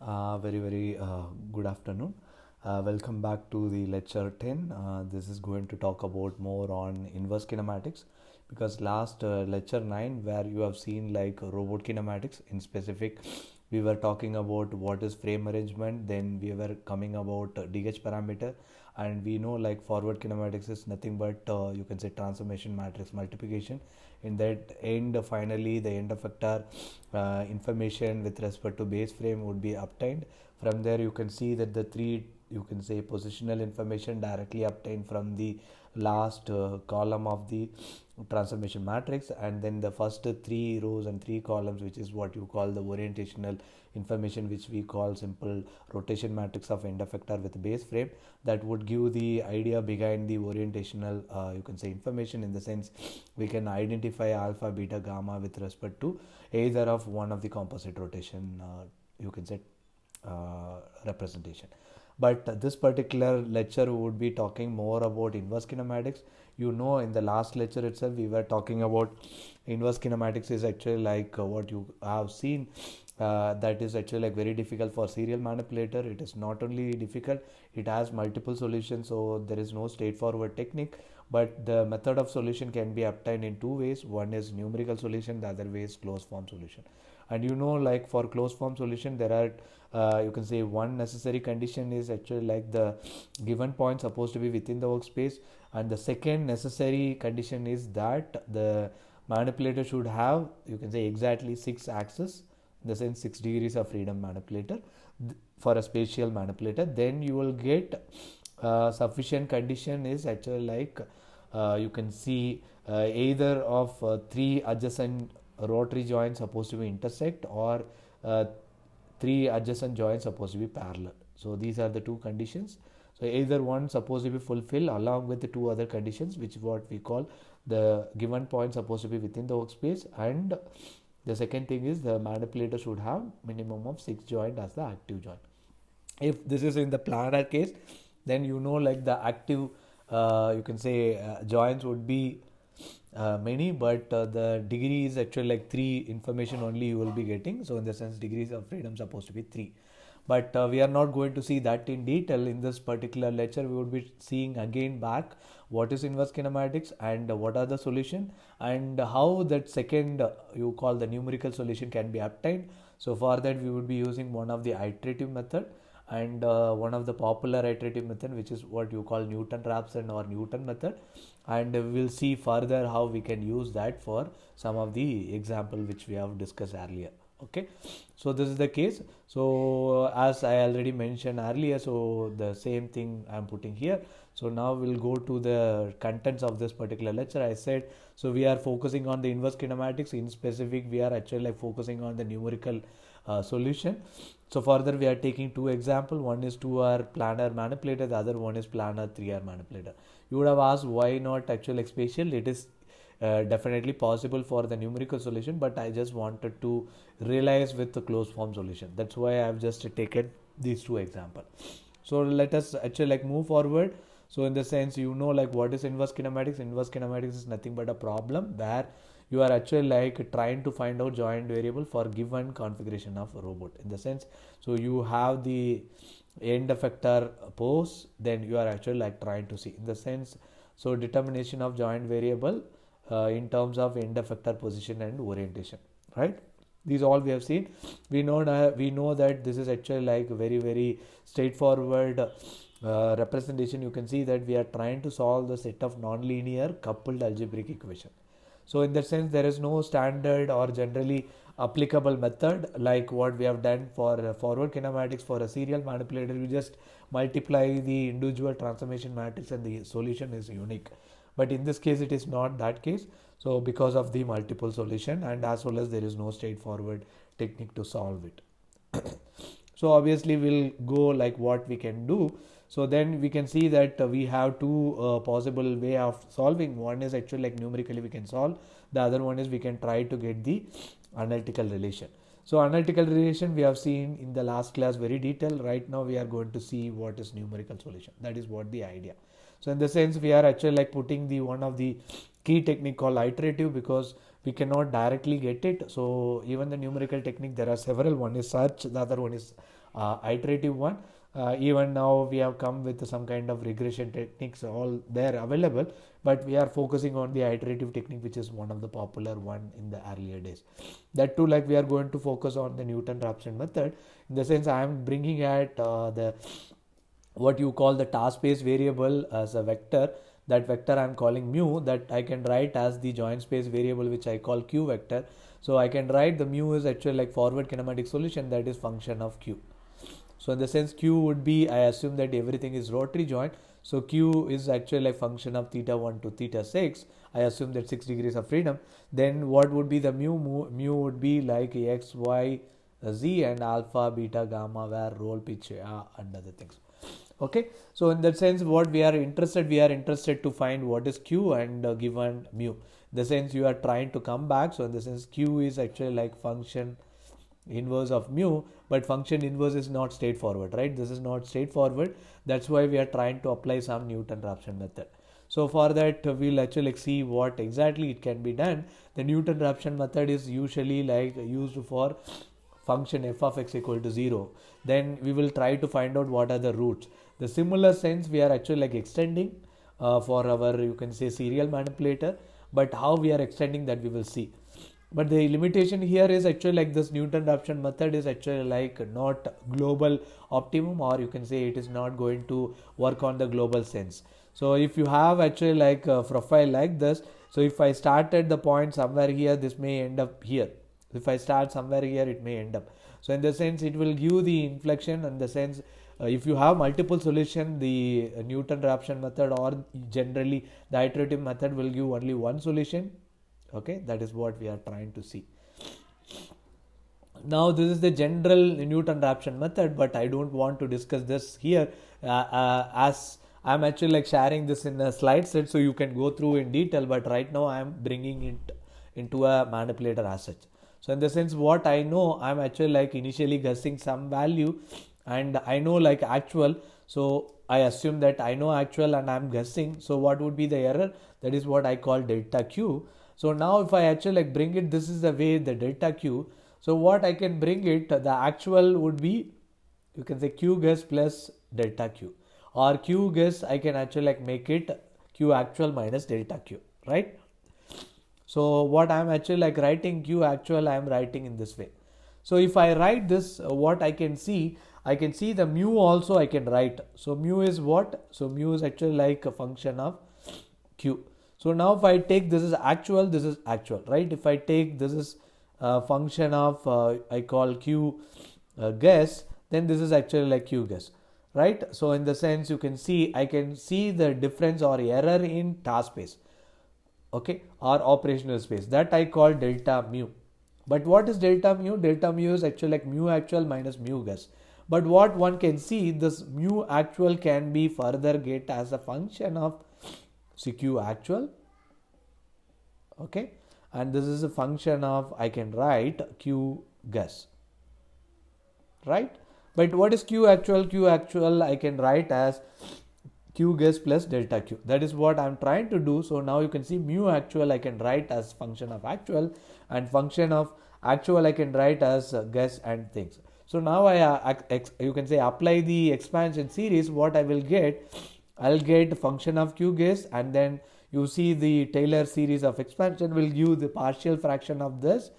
Very good afternoon. Welcome back to the lecture 10. This is going to talk about more on inverse kinematics because last lecture 9 where you have seen like robot kinematics in specific, we were talking about what is frame arrangement, then we were coming about DH parameter, and we know like forward kinematics is nothing but you can say transformation matrix multiplication. In that end, finally the end effector information with respect to base frame would be obtained. From there you can see that the three, you can say, positional information directly obtained from the last column of the transformation matrix, and then the first three rows and three columns, which is what you call the orientational information, which we call simple rotation matrix of end effector with base frame. That would give the idea behind the orientational you can say information, in the sense we can identify alpha, beta, gamma with respect to either of one of the composite rotation you can say representation. But this particular lecture would be talking more about inverse kinematics. You know, in the last lecture itself we were talking about inverse kinematics is actually like what you have seen, that is actually like very difficult for serial manipulator. It is not only difficult, it has multiple solutions, so there is no straightforward technique, but the method of solution can be obtained in two ways. One is numerical solution, the other way is closed form solution. And you know, like for closed form solution there are you can say one necessary condition is actually like the given point supposed to be within the workspace, and the second necessary condition is that the manipulator should have, you can say, exactly 6 axes, in the sense 6 degrees of freedom manipulator for a spatial manipulator. Then you will get sufficient condition is actually like you can see either of three adjacent rotary joints supposed to be intersect, or three adjacent joints supposed to be parallel. So these are the two conditions. So either one supposed to be fulfilled along with the two other conditions, which is what we call the given point supposed to be within the workspace, and the second thing is the manipulator should have minimum of 6 joint as the active joint. If this is in the planar case, then you know like the active you can say joints would be many, but the degree is actually like 3 information only you will be getting. So in the sense degrees of freedom supposed to be 3, but we are not going to see that in detail in this particular lecture. We would be seeing again back what is inverse kinematics and what are the solution, and how that second you call the numerical solution can be obtained. So for that we would be using one of the iterative method, and one of the popular iterative method, which is what you call Newton-Raphson or Newton method, and we'll see further how we can use that for some of the example which we have discussed earlier. Okay, so this is the case. So as I already mentioned earlier, so the same thing I'm putting here. So now we'll go to the contents of this particular lecture. I said, so we are focusing on the inverse kinematics. In specific, we are actually like focusing on the numerical solution. So further we are taking two examples. One is 2-hour planar manipulator, the other one is planar 3-hour manipulator. You would have asked why not actual like spatial. It is definitely possible for the numerical solution, but I just wanted to realize with the closed form solution. That's why I've just taken these two examples. So let us actually like move forward. So in the sense, you know, like what is inverse kinematics? Inverse kinematics is nothing but a problem where you are actually like trying to find out joint variable for given configuration of a robot. In the sense, so you have the end effector pose, then you are actually like trying to see, in the sense, so determination of joint variable in terms of end effector position and orientation, right? These all we have seen. We know that this is actually like very straightforward representation. You can see that we are trying to solve the set of nonlinear coupled algebraic equation. So in that sense, there is no standard or generally applicable method like what we have done for forward kinematics. For a serial manipulator, you just multiply the individual transformation matrix and the solution is unique. But in this case, it is not that case. So because of the multiple solution, and as well as there is no straightforward technique to solve it. So obviously we'll go like what we can do. So then we can see that we have two possible way of solving. One is actually like numerically we can solve. The other one is we can try to get the analytical relation. So analytical relation we have seen in the last class very detailed. Right now we are going to see what is numerical solution. That is what the idea. So in the sense, we are actually like putting the one of the key technique called iterative, because we cannot directly get it. So even the numerical technique, there are several. One is search, the other one is iterative one. Even now we have come with some kind of regression techniques all there available, but we are focusing on the iterative technique, which is one of the popular one in the earlier days. That too, like we are going to focus on the Newton-Raphson method. In the sense, I am bringing at the what you call the task space variable as a vector. That vector I am calling mu, that I can write as the joint space variable, which I call q vector. So I can write the mu is actually like forward kinematic solution, that is function of q. So in the sense, q would be, I assume that everything is rotary joint, so q is actually like function of theta 1 to theta 6. I assume that 6 degrees of freedom. Then what would be the mu would be like x, y, z, and alpha, beta, gamma, where roll, pitch, and other things. Okay, so in that sense, what we are interested to find what is q and given mu. In the sense, you are trying to come back. So in the sense, q is actually like function inverse of mu, but function inverse is not straightforward, right? This is not straightforward. That's why we are trying to apply some Newton-Raphson method. So for that, we'll actually see what exactly it can be done. The Newton-Raphson method is usually like used for function f of x equal to 0. Then we will try to find out what are the roots. The similar sense we are actually like extending for our, you can say, serial manipulator, but how we are extending that we will see. But the limitation here is actually like this Newton-Raphson method is actually like not global optimum, or you can say it is not going to work on the global sense. So if you have actually like a profile like this, so if I start at the point somewhere here, this may end up here. If I start somewhere here, it may end up. So in the sense, it will give the inflection. In the sense, if you have multiple solution, the Newton-Raphson method or generally the iterative method will give only one solution. Okay, that is what we are trying to see. Now this is the general Newton-Raphson method, but I don't want to discuss this here as I'm actually like sharing this in a slide set, so you can go through in detail, but right now I'm bringing it into a manipulator as such. So in the sense, what I know, I'm actually like initially guessing some value, and I know like actual, so I assume that I know actual and I'm guessing. So what would be the error? That is what I call delta q. So now if I actually like bring it, this is the way the delta q. So what I can bring it, the actual would be, you can say q guess plus delta q, or q guess I can actually like make it q actual minus delta q, right? So what I am actually like writing q actual, I am writing in this way. So if I write this, what I can see the mu also I can write. So mu is what? So mu is actually like a function of q. So now if I take this is actual, right? If I take this is a function of I call q guess, then this is actually like q guess, right? So in the sense, you can see, I can see the difference or error in task space, okay, or operational space, that I call delta mu. But what is delta mu? Delta mu is actually like mu actual minus mu guess. But what one can see, this mu actual can be further get as a function of q actual, okay, and this is a function of, I can write q guess, right? But what is q actual? Q actual I can write as q guess plus delta q. That is what I'm trying to do. So now you can see mu actual I can write as function of actual, and function of actual I can write as guess and things. So now you can say apply the expansion series. What I will get, I'll get function of q guess, and then you see the Taylor series of expansion will give the partial fraction of this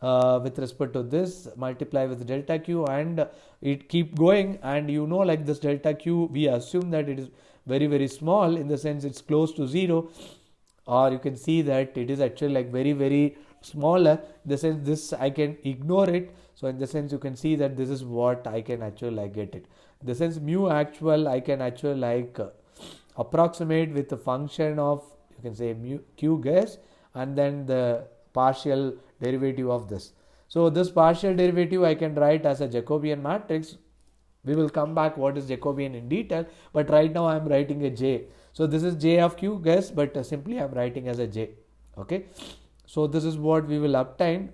with respect to this, multiply with delta q, and it keep going. And you know, like this delta q, we assume that it is very, very small, in the sense it's close to 0, or you can see that it is actually like very, very smaller. In the sense, this I can ignore it. So in the sense, you can see that this is what I can actually like get it. In the sense, mu actual I can actually like approximate with the function of, you can say, mu q guess, and then the partial derivative of this. So this partial derivative I can write as a Jacobian matrix. We will come back what is Jacobian in detail, but right now I am writing a j. So this is j of q guess, but simply I am writing as a j. Okay, so this is what we will obtain.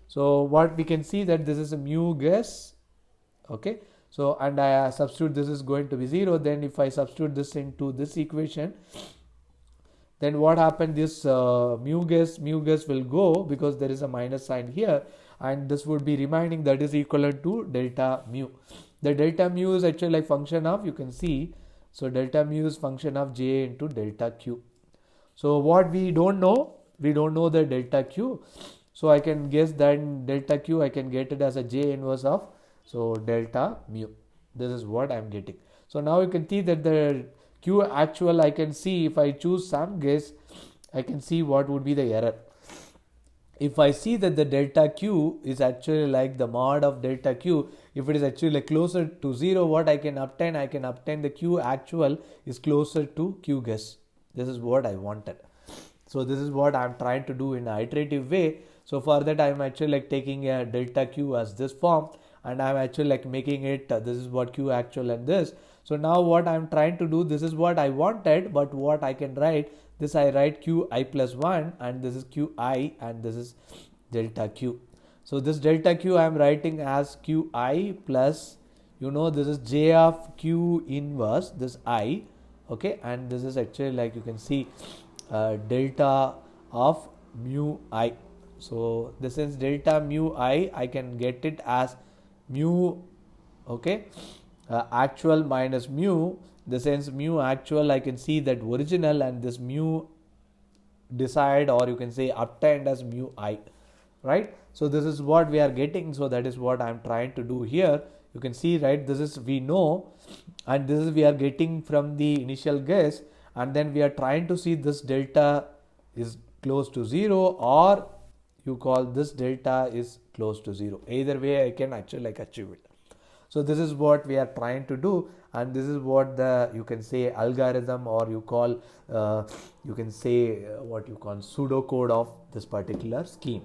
So what we can see, that this is a mu guess, okay. So and I substitute this is going to be 0. Then if I substitute this into this equation, then what happened, this mu guess will go, because there is a minus sign here, and this would be remaining, that is equivalent to delta mu. The delta mu is actually like function of, you can see, so delta mu is function of j into delta q. So what we don't know the delta q. So I can guess that delta q, I can get it as a j inverse of, so delta mu. This is what I'm getting. So now you can see that the q actual, I can see if I choose some guess, I can see what would be the error. If I see that the delta q is actually like the mod of delta q, if it is actually like closer to 0, what I can obtain? I can obtain the q actual is closer to q guess. This is what I wanted. So this is what I'm trying to do in an iterative way. So for that, I'm actually like taking a delta q as this form, and I'm actually like making it, this is what q actual and this. So now what I'm trying to do, this is what I wanted, but what I can write, this I write qi plus 1, and this is qi, and this is delta q. So this delta q I'm writing as qi plus, this is j of q inverse, this I, okay, and this is actually like, you can see, delta of mu I. So this is delta mu I can get it as mu, okay, actual minus mu. The sense mu actual, I can see that original, and this mu decide, or you can say obtained as mu I, right? So this is what we are getting. So that is what I'm trying to do here. You can see, right, this is we know, and this is we are getting from the initial guess, and then we are trying to see this delta is close to 0, or you call this delta is close to 0. Either way I can actually like achieve it. So this is what we are trying to do, and this is what the, you can say, algorithm, or you call, you can say, what you call pseudocode of this particular scheme.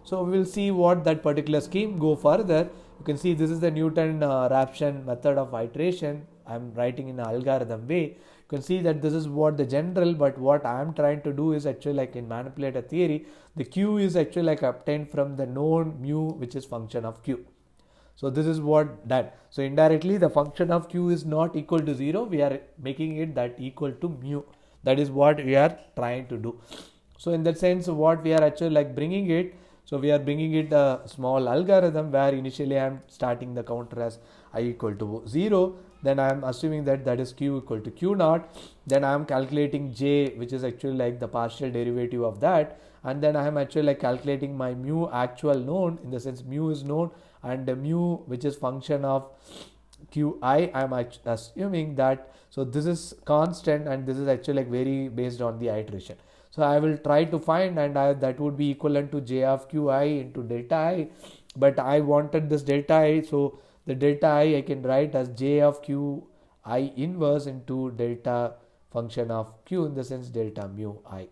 So we will see what that particular scheme go further. You can see this is the Newton-Raphson method of iteration. I'm writing in an algorithm way. You can see that this is what the general, but what I am trying to do is actually like in manipulator theory, the q is actually like obtained from the known mu, which is function of q. So this is what that. So indirectly the function of q is not equal to 0. We are making it that equal to mu. That is what we are trying to do. So in that sense, what we are actually like bringing it. So we are bringing it a small algorithm where initially I am starting the counter as I equal to 0. Then I am assuming that that is q equal to q naught. Then I am calculating j, which is actually like the partial derivative of that. And then I am actually like calculating my mu actual known, in the sense mu is known, and the mu, which is function of qi, I am assuming that, so this is constant, and this is actually like very based on the iteration. So I will try to find, and that would be equivalent to j of qi into delta I, but I wanted this delta I, so the delta I can write as j of qi inverse into delta function of q, in the sense delta mu I.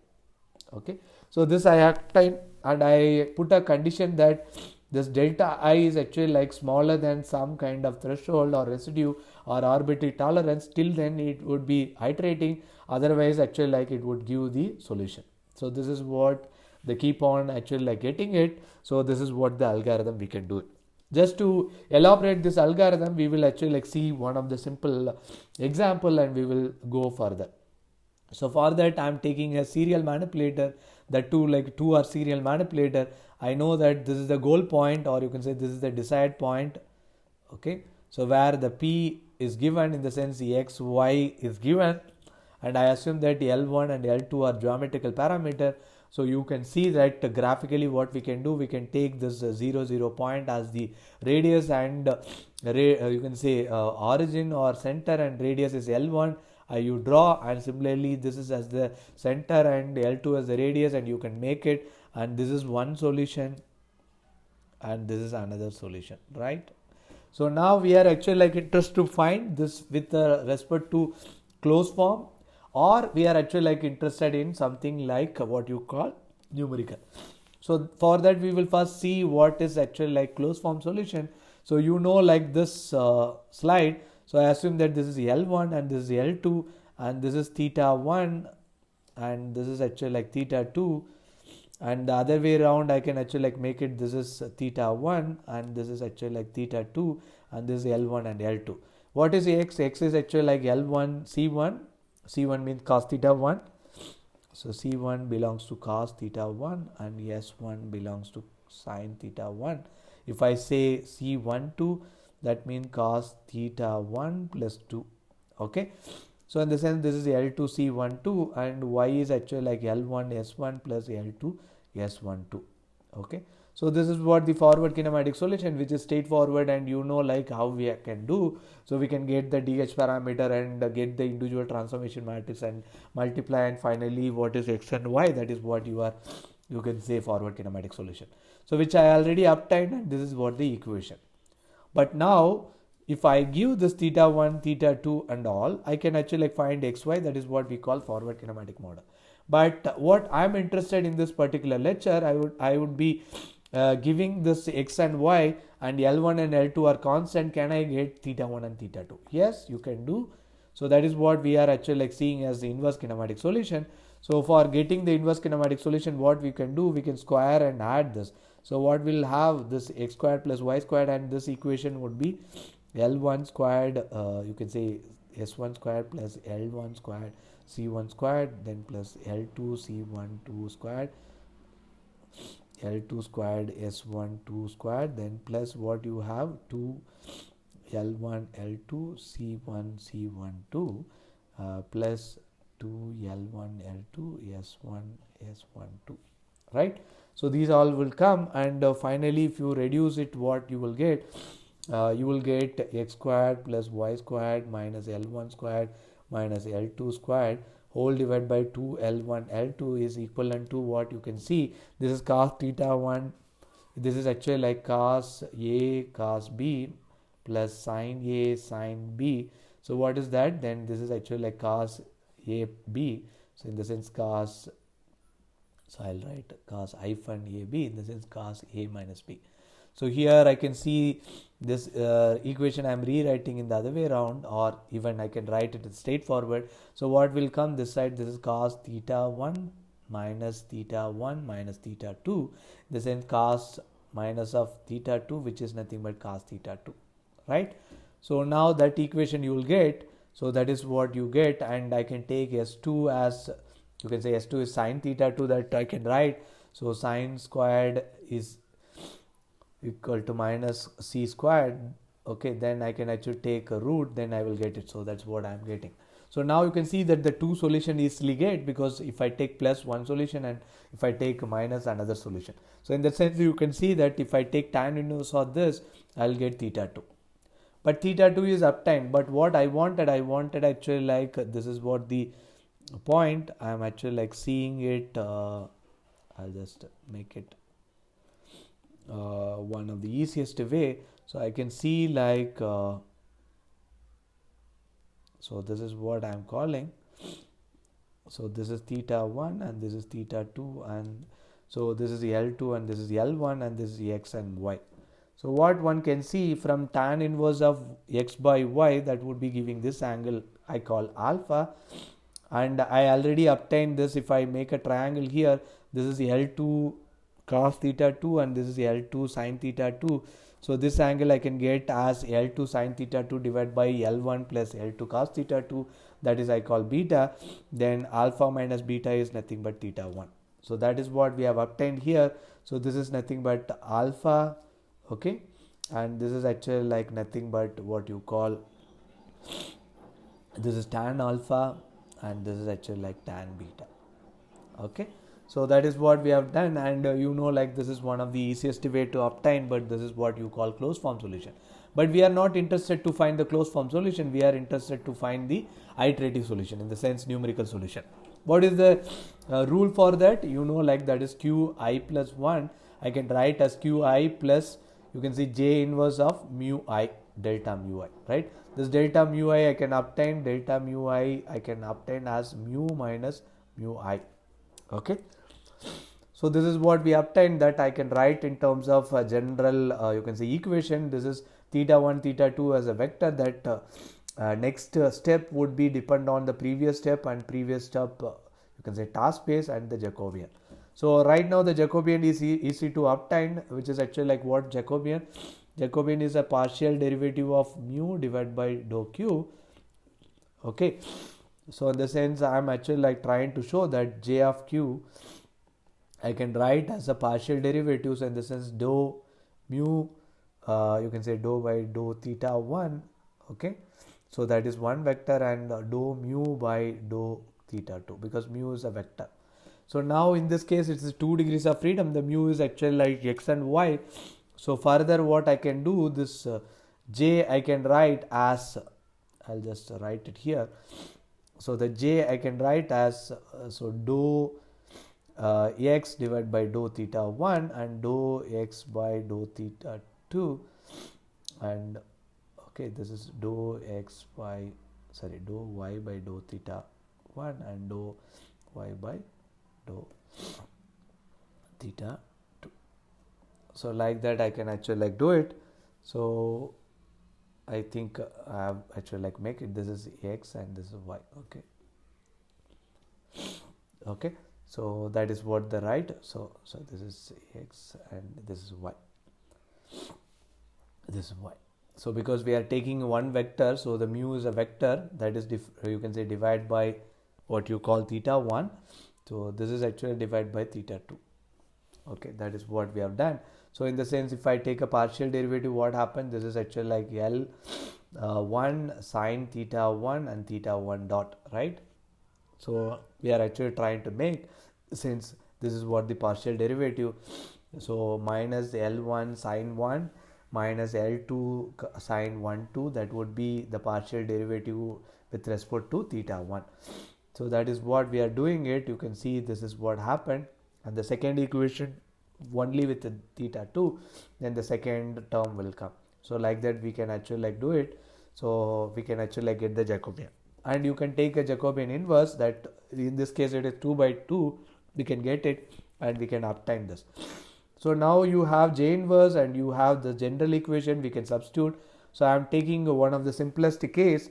Okay, so this I obtain, and I put a condition that this delta I is actually like smaller than some kind of threshold or residue or arbitrary tolerance. Till then it would be iterating, otherwise actually like it would give the solution. So this is what they keep on actually like getting it. So this is what the algorithm we can do it. Just to elaborate this algorithm, we will actually like see one of the simple example, and we will go further. So for that I am taking a serial manipulator, that two are serial manipulator. I know that this is the goal point, or you can say this is the desired point. Okay, so where the p is given, in the sense the x, y is given, and I assume that L1 and L2 are geometrical parameter. So you can see that graphically what we can do, we can take this 0, 0 point as the radius, and you can say origin or center, and radius is L1. You draw, and similarly this is as the center and L2 as the radius, and you can make it, and this is one solution and this is another solution, right? So now we are actually like interested to find this with respect to closed form, or we are actually like interested in something like what you call numerical. So for that we will first see what is actually like closed form solution. So like this slide. So I assume that this is L1 and this is L2, and this is theta 1 and this is actually like theta 2, and the other way around I can actually like make it, this is theta 1 and this is actually like theta 2, and this is L1 and L2. What is x? X is actually like L1 C1. C1 means cos theta 1. So C1 belongs to cos theta 1 and S1 belongs to sin theta 1. If I say C12, that means cos theta 1 plus 2. Okay, so in the sense this is L2 C12 and y is actually like L1 S1 plus L2 S12. Okay, so this is what the forward kinematic solution, which is straightforward, and you know like how we can do. So we can get the DH parameter and get the individual transformation matrix and multiply, and finally what is x and y, that is what you can say forward kinematic solution. So which I already obtained, and this is what the equation. But now if I give this theta 1, theta 2 and all, I can actually like find xy, that is what we call forward kinematic model. But what I'm interested in this particular lecture, I would be giving this x and y, and L1 and L2 are constant. Can I get theta 1 and theta 2? Yes, you can do. So that is what we are actually like seeing as the inverse kinematic solution. So for getting the inverse kinematic solution, what we can do, we can square and add this. So what we'll have, this x squared plus y squared, and this equation would be L1 squared, you can say S1 squared plus L1 squared C1 squared, then plus L2 C12 squared, L2 squared S12 squared, then plus what you have 2 L1 L2 C1 C12 plus 2 L1 L2 S1 S12, right? So these all will come, and finally if you reduce it, what you will get, x squared plus y squared minus L1 squared minus L2 squared whole divided by 2 L1 L2 is equivalent to what you can see. This is cos theta 1. This is actually like cos A cos B plus sin A sin B. So what is that? Then this is actually like cos A B. So in the sense cos, so I'll write cos hyphen AB, in the sense cos A minus B. So here I can see this equation I am rewriting in the other way around, or even I can write it straightforward. So what will come this side? This is cos theta 1 minus theta 1 minus theta 2. In the sense cos minus of theta 2, which is nothing but cos theta 2, right? So now that equation you will get. So that is what you get, and I can take S2 as, you can say S2 is sin theta 2, that I can write. So sin squared is equal to minus c squared. Okay, then I can actually take a root, then I will get it. So that's what I am getting. So now you can see that the two solution easily get, because if I take plus one solution and if I take minus another solution. So in that sense you can see that if I take tan inverse of this, I'll get theta 2. But theta 2 is obtained. But what I wanted actually like, this is what the point, I am actually like seeing it, I'll just make it one of the easiest way. So I can see like, so this is what I am calling. So this is theta 1 and this is theta 2, and so this is L2 and this is L1 and this is x and y. So what one can see from tan inverse of x by y, that would be giving this angle I call alpha, and I already obtained this. If I make a triangle here, this is L2 cos theta 2 and this is L2 sin theta 2. So this angle I can get as L2 sin theta 2 divided by L1 plus L2 cos theta 2, that is I call beta. Then alpha minus beta is nothing but theta 1. So that is what we have obtained here. So this is nothing but alpha, okay, and this is actually like nothing but what you call, this is tan alpha and this is actually like tan beta. Okay, so that is what we have done, and you know like this is one of the easiest way to obtain, but this is what you call closed form solution. But we are not interested to find the closed form solution, we are interested to find the iterative solution, in the sense numerical solution. What is the rule for that? You know like that is qi plus 1. I can write as qi plus, you can see j inverse of mu I, delta mu I, right? This delta mu I can obtain, delta mu I can obtain as mu minus mu I. Okay, so this is what we obtained, that I can write in terms of a general you can say equation. This is theta 1 theta 2 as a vector, that next step would be depend on the previous step, and previous step you can say task space and the Jacobian. So right now the Jacobian is easy to obtain, which is actually like what Jacobian? Jacobian is a partial derivative of mu divided by dou q. Okay, so in the sense I am actually like trying to show that j of q I can write as a partial derivatives, in the sense dou mu you can say dou by dou theta 1. Okay, so that is one vector, and dou mu by dou theta 2, because mu is a vector. So now in this case it is 2 degrees of freedom. The mu is actually like x and y. So further what I can do, this j I can write as, I'll just write it here. So the j I can write as so dou x divided by dou theta 1 and dou x by dou theta 2, and okay, this is dou x by, sorry, dou y by dou theta 1 and dou y by dou theta 2. So like that I can actually like do it. So I think I have actually like make it, this is x and this is y. Okay, okay, so that is what the right. So this is x and this is y, this is y. So because we are taking one vector, so the mu is a vector, that is you can say divide by what you call theta 1. So this is actually divided by theta 2. Okay, that is what we have done. So in the sense, if I take a partial derivative, what happens? This is actually like L 1 sine theta 1 and theta 1 dot, right? So we are actually trying to make, since this is what the partial derivative, so minus L1 sine 1 minus L2 sine 1 2, that would be the partial derivative with respect to theta 1. So that is what we are doing it. You can see this is what happened, and the second equation only with the theta 2, then the second term will come. So like that we can actually like do it. So we can actually like get the Jacobian, and you can take a Jacobian inverse, that in this case it is 2 by 2, we can get it and we can obtain this. So now you have J inverse and you have the general equation, we can substitute. So I am taking one of the simplest case,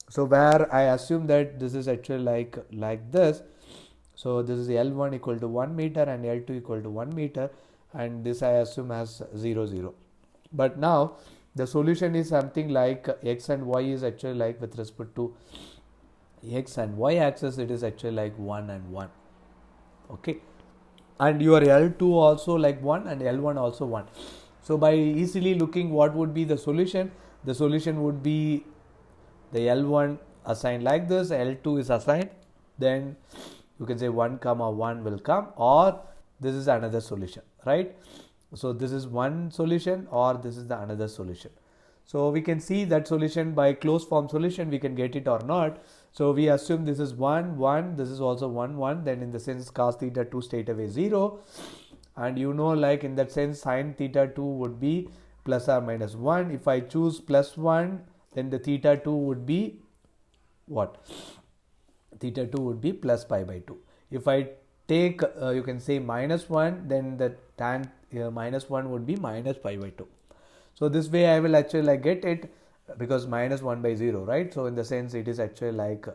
so where I assume that this is actually like this. So this is L1 equal to 1 meter and L2 equal to 1 meter, and this I assume as 0 0. But now the solution is something like x and y is actually like with respect to x and y axis, it is actually like 1 and 1. Okay, and your L2 also like 1 and L1 also 1. So by easily looking what would be the solution would be the L1 assigned like this, L2 is assigned, then you can say 1 comma 1 will come, or this is another solution, right? So this is one solution or this is the another solution. So we can see that solution by closed form solution, we can get it or not. So we assume this is 1 1, this is also 1 1, then in the sense cos theta 2 straight away 0, and you know, like in that sense sin theta 2 would be plus or minus 1. If I choose plus 1, then the theta 2 would be what? Theta 2 would be plus pi by 2. If I take you can say minus 1, then the tan minus 1 would be minus pi by 2. So this way I will actually like get it, because minus 1 by 0, right? So in the sense it is actually like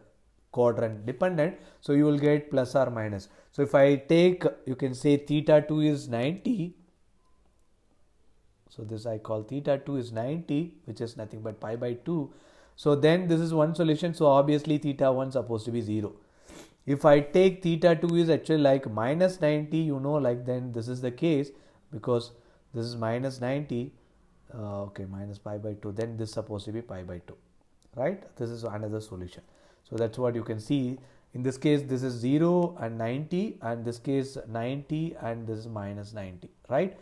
quadrant dependent, so you will get plus or minus. So if I take, you can say theta 2 is 90, so this I call theta 2 is 90, which is nothing but pi by 2. So then this is one solution, so obviously theta 1 supposed to be 0. If I take theta 2 is actually like minus 90, you know, like then this is the case, because this is minus 90, okay, minus pi by 2, then this is supposed to be pi by 2, right? This is another solution. So that's what you can see. In this case this is 0 and 90, and this case 90 and this is minus 90, right?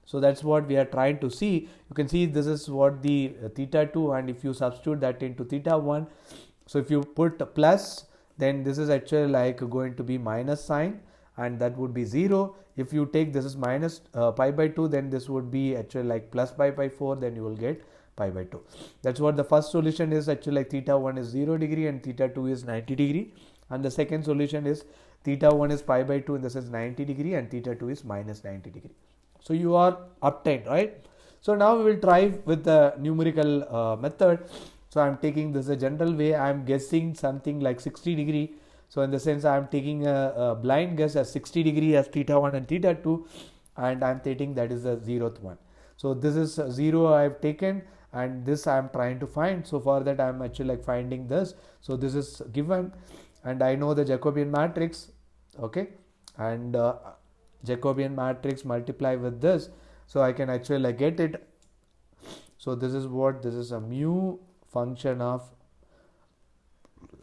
So that's what we are trying to see. You can see this is what the theta 2, and if you substitute that into theta 1, so if you put plus, then this is actually like going to be minus sign, and that would be 0. If you take this is minus pi by 2, then this would be actually like plus pi by 4, then you will get pi by 2. That's what the first solution is, actually like theta 1 is 0 degree and theta 2 is 90 degree, and the second solution is theta 1 is pi by 2 and this is 90 degree and theta 2 is minus 90 degree. So you are obtained, right? So now we will try with the numerical method. So I am taking this a general way, I am guessing something like 60 degree. So in the sense I am taking a blind guess as 60 degree as theta 1 and theta 2, and I am taking that is the 0th one. So this is 0 I have taken, and this I am trying to find. So for that I am actually like finding this. So this is given, and I know the Jacobian matrix, okay, and Jacobian matrix multiply with this, so I can actually like get it. So this is what, this is a mu function of,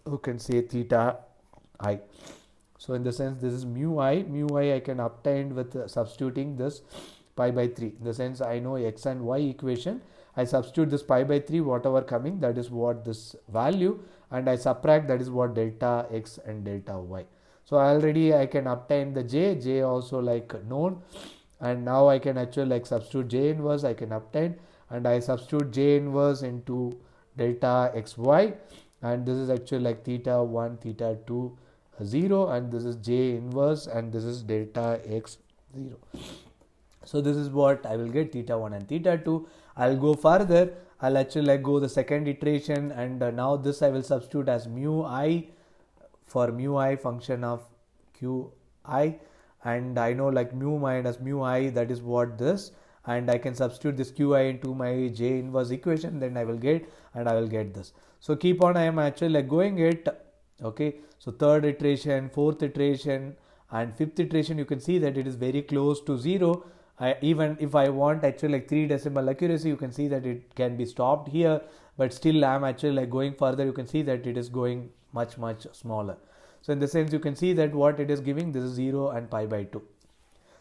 you can say, theta I. So in the sense, this is mu I can obtain with substituting this pi by 3. In the sense, I know x and y equation, I substitute this pi by 3, whatever coming, that is what this value, and I subtract, that is what delta x and delta y. So already I can obtain the j also like known, and now I can actually like substitute j inverse, I can obtain, and I substitute j inverse into delta xy, and this is actually like theta 1, theta 2, 0, and this is j inverse, and this is delta x 0. So this is what I will get, theta 1 and theta 2. I'll go further, I'll actually like go the second iteration, and now this I will substitute as mu I for mu I function of qi, and I know like mu minus mu I, that is what this, and I can substitute this qi into my j inverse equation, then I will get, and I will get this. So keep on, I am actually like going it, okay. So third iteration, fourth iteration, and fifth iteration, you can see that it is very close to 0. Even if I want actually like 3 decimal accuracy, you can see that it can be stopped here, but still I am actually like going further, you can see that it is going much smaller. So in the sense, you can see that what it is giving, this is 0 and pi by 2.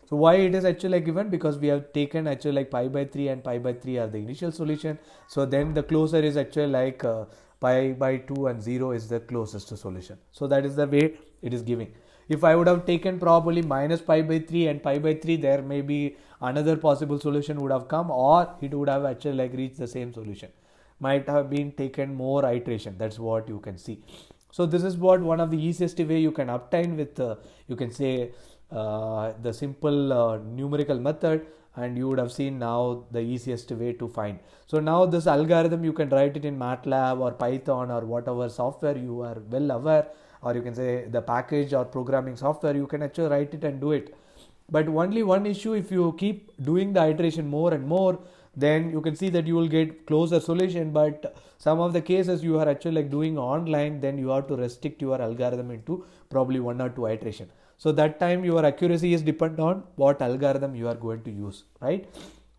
So why it is actually like given, because we have taken actually like pi by 3, and pi by 3 are the initial solution. So then the closer is actually like pi by 2, and 0 is the closest solution. So that is the way it is giving. If I would have taken probably minus pi by 3 and pi by 3, there may be another possible solution would have come, or it would have actually like reached the same solution. Might have been taken more iteration. That's what you can see. So this is what one of the easiest way you can obtain with, you can say, the simple numerical method, and you would have seen now the easiest way to find. So now this algorithm, you can write it in MATLAB or Python or whatever software you are well aware, or you can say the package or programming software, you can actually write it and do it. But only one issue, if you keep doing the iteration more and more, then you can see that you will get closer solution. But some of the cases you are actually like doing online, then you have to restrict your algorithm into probably 1 or 2 iteration. So that time your accuracy is depend on what algorithm you are going to use, right?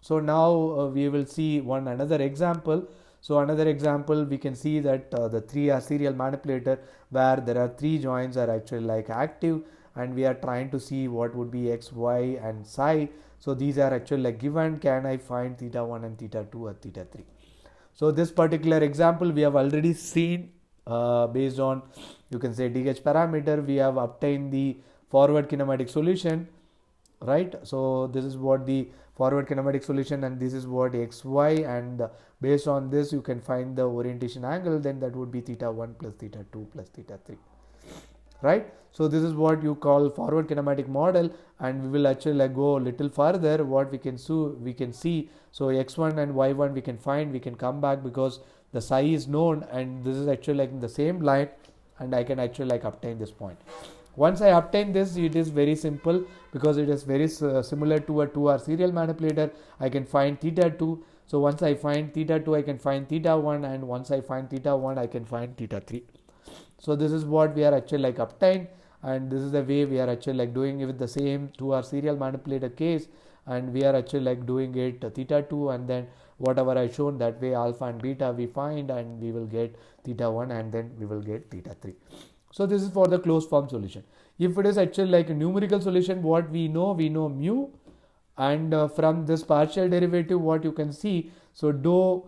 So now we will see another example. So another example, we can see that the 3R serial manipulator, where there are 3 joins are actually like active, and we are trying to see what would be x, y, and psi. So these are actually like given. Can I find theta 1 and theta 2 or theta 3? So this particular example we have already seen based on, you can say, DH parameter. We have obtained the forward kinematic solution, right? So this is what the forward kinematic solution, and this is what xy, and based on this you can find the orientation angle, then that would be theta 1 plus theta 2 plus theta 3, right? So this is what you call forward kinematic model, and we will actually like go a little further. What we can see, so x1 and y1 we can find, we can come back because the psi is known, and this is actually like in the same line, and I can actually like obtain this point. Once I obtain this, it is very simple because it is very similar to a 2R serial manipulator. I can find theta 2. So once I find theta 2, I can find theta 1, and once I find theta 1, I can find theta 3. So this is what we are actually like obtained, and this is the way we are actually like doing it with the same 2R serial manipulator case, and we are actually like doing it theta 2, and then whatever I shown, that way alpha and beta we find, and we will get theta 1, and then we will get theta 3. So this is for the closed form solution. If it is actually like a numerical solution, what we know mu, and from this partial derivative, what you can see, so dou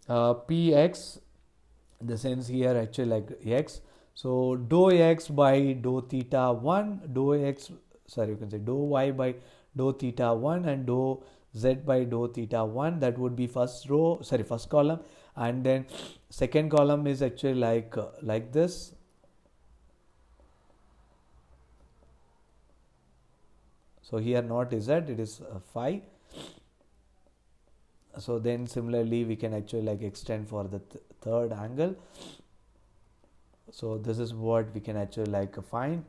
px, in the sense here actually like x, so dou x by dou theta 1, you can say dou y by dou theta 1, and dou z by dou theta 1, that would be first column, and then second column is actually like this. So here not z, it is phi. So then similarly we can actually like extend for the third angle. So this is what we can actually like find,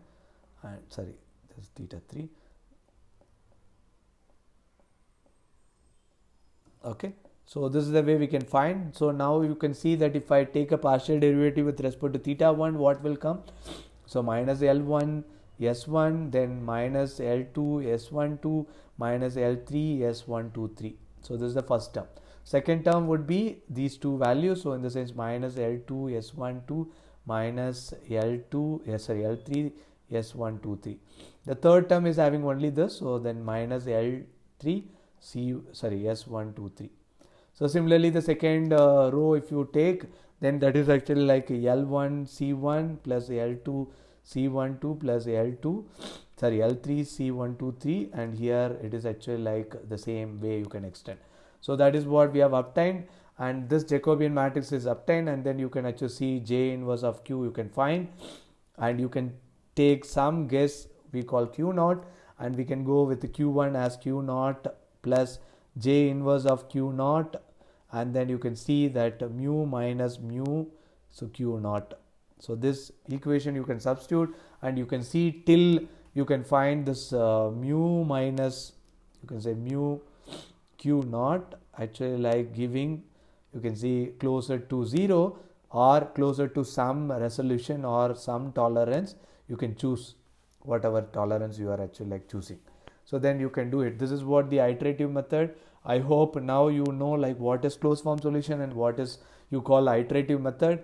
and this is theta 3. Okay, so this is the way we can find. So now you can see that if I take a partial derivative with respect to theta 1, what will come? So minus L1 S1, then minus L2 S12, minus L3 S123. So this is the first term. Second term would be these two values. So in the sense minus L2 S12 minus L2 L3 S123. The third term is having only this, so then minus L3 S123. So similarly the second row if you take, then that is actually like L1 C1 plus L2 C12 plus L3 C123, and here it is actually like the same way you can extend. So that is what we have obtained, and this Jacobian matrix is obtained, and then you can actually see J inverse of Q you can find, and you can take some guess we call Q naught, and we can go with the Q1 as Q naught plus J inverse of Q naught, and then you can see that mu minus mu, so Q naught. So this equation you can substitute, and you can see till you can find this mu minus, you can say mu Q naught actually like giving, you can see closer to 0 or closer to some resolution or some tolerance. You can choose whatever tolerance you are actually like choosing. So then you can do it. This is what the iterative method. I hope now you know like what is closed form solution and what is you call iterative method.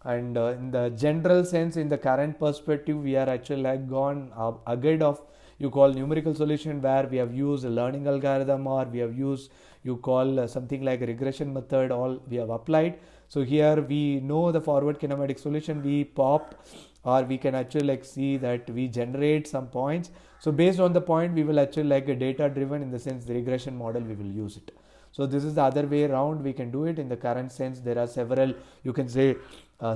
And in the general sense, in the current perspective, we are actually like gone ahead of you call numerical solution, where we have used a learning algorithm, or we have used you call something like a regression method, all we have applied. So here we know the forward kinematic solution, we pop, or we can actually like see that we generate some points. So based on the point we will actually like a data driven, in the sense the regression model we will use it. So this is the other way around we can do it. In the current sense there are several, you can say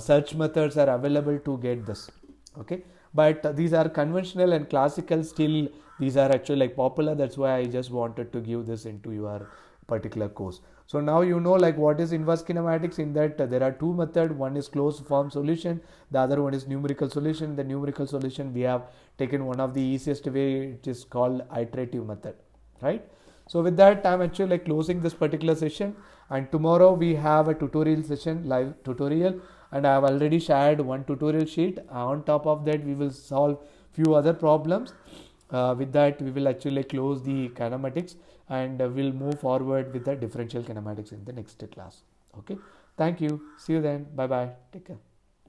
search methods are available to get this, okay, but these are conventional and classical, still these are actually like popular. That's why I just wanted to give this into your particular course. So now you know like what is inverse kinematics, in that there are two methods. One is closed form solution, the other one is numerical solution. The numerical solution we have taken one of the easiest way, it is called iterative method, right? So with that I'm actually like closing this particular session, and tomorrow we have a tutorial session, live tutorial, and I have already shared one tutorial sheet. On top of that we will solve few other problems. With that we will actually close the kinematics, and we'll move forward with the differential kinematics in the next class. Okay, thank you, see you then, bye bye, take care.